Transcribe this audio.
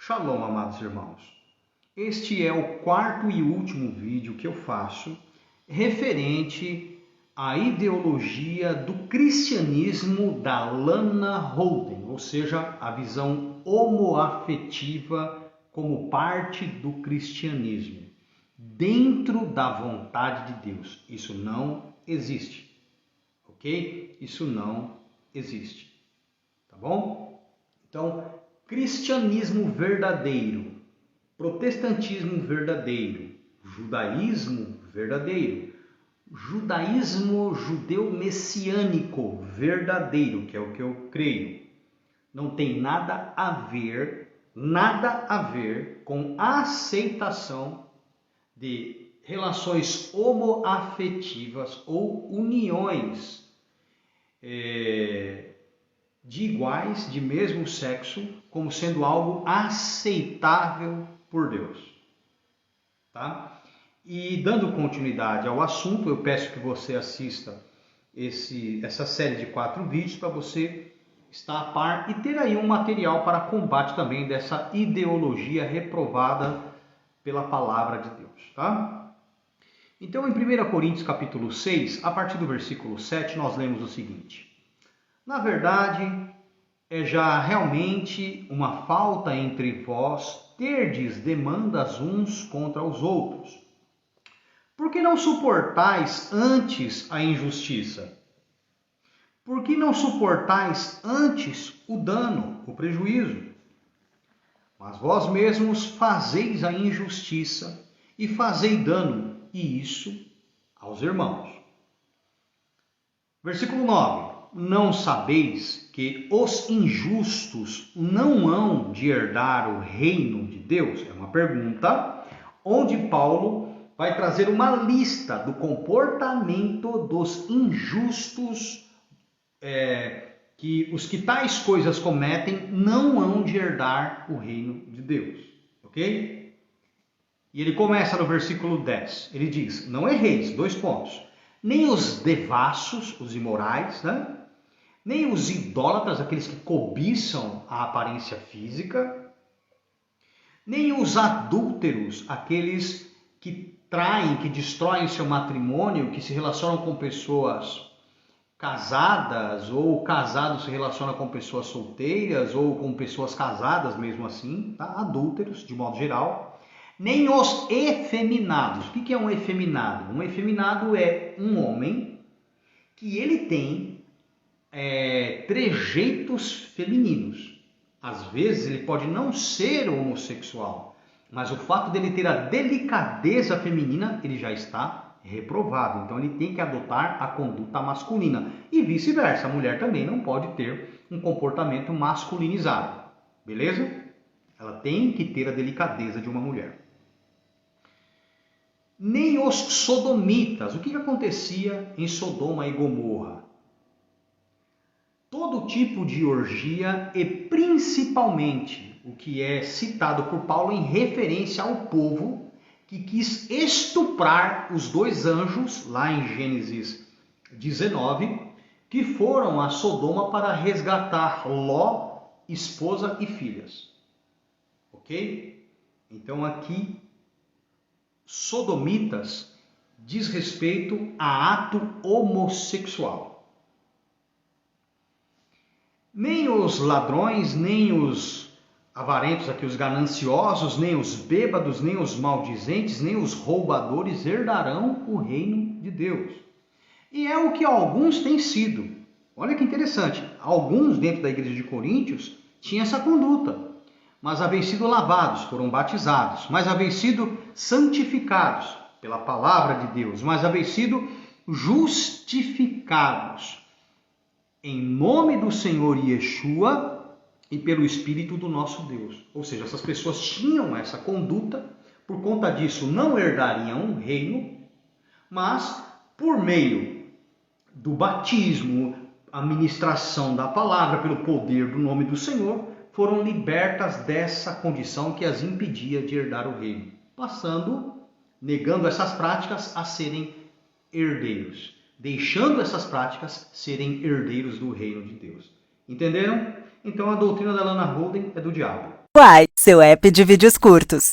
Shalom, amados irmãos. Este é o quarto e último vídeo que eu faço referente à ideologia do cristianismo da Lana Holden, ou seja, a visão homoafetiva como parte do cristianismo, dentro da vontade de Deus. Isso não existe, ok? Isso não existe, tá bom? Então, cristianismo verdadeiro, protestantismo verdadeiro, judaísmo verdadeiro, judaísmo judeu-messiânico verdadeiro, que é o que eu creio, não tem nada a ver com a aceitação de relações homoafetivas ou uniões de iguais, de mesmo sexo, como sendo algo aceitável por Deus. Tá? E dando continuidade ao assunto, eu peço que você assista essa série de 4 vídeos para você estar a par e ter aí um material para combate também dessa ideologia reprovada pela palavra de Deus. Tá? Então, em 1 Coríntios capítulo 6, a partir do versículo 7, nós lemos o seguinte: na verdade, é já realmente uma falta entre vós terdes demandas uns contra os outros. Por que não suportais antes a injustiça? Por que não suportais antes o dano, o prejuízo? Mas vós mesmos fazeis a injustiça e fazei dano, e isso aos irmãos. Versículo 9. Não sabeis que os injustos não hão de herdar o reino de Deus? É uma pergunta onde Paulo vai trazer uma lista do comportamento dos injustos, que os que tais coisas cometem não hão de herdar o reino de Deus. Ok? E ele começa no versículo 10. Ele diz, não erreis, 2 pontos. Nem os devassos, os imorais, né? Nem os idólatras, aqueles que cobiçam a aparência física, nem os adúlteros, aqueles que traem, que destroem seu matrimônio, que se relacionam com pessoas casadas, ou casados se relacionam com pessoas solteiras, ou com pessoas casadas mesmo assim, tá? Adúlteros, de modo geral. Nem os efeminados. O que é um efeminado? Um efeminado é um homem que ele tem trejeitos femininos. Às vezes ele pode não ser homossexual, mas o fato dele ter a delicadeza feminina, ele já está reprovado. Então ele tem que adotar a conduta masculina. E vice-versa, a mulher também não pode ter um comportamento masculinizado. Beleza? Ela tem que ter a delicadeza de uma mulher. Nem os sodomitas. O que acontecia em Sodoma e Gomorra? Todo tipo de orgia e principalmente o que é citado por Paulo em referência ao povo que quis estuprar os 2 anjos, lá em Gênesis 19, que foram a Sodoma para resgatar Ló, esposa e filhas. Ok? Então aqui, sodomitas diz respeito a ato homossexual. Nem os ladrões, nem os avarentos, aqui os gananciosos, nem os bêbados, nem os maldizentes, nem os roubadores herdarão o reino de Deus. E é o que alguns têm sido. Olha que interessante. Alguns dentro da igreja de Coríntios tinham essa conduta, mas haviam sido lavados, foram batizados, mas haviam sido santificados pela palavra de Deus, mas haviam sido justificados em nome do Senhor Yeshua e pelo Espírito do nosso Deus. Ou seja, essas pessoas tinham essa conduta, por conta disso não herdariam um reino, mas por meio do batismo, a ministração da palavra, pelo poder do nome do Senhor, foram libertas dessa condição que as impedia de herdar o reino, passando, negando essas práticas, a serem herdeiros, deixando essas práticas serem herdeiros do reino de Deus. Entenderam? Então a doutrina da Lana Holden é do diabo. Uai, seu app de vídeos curtos.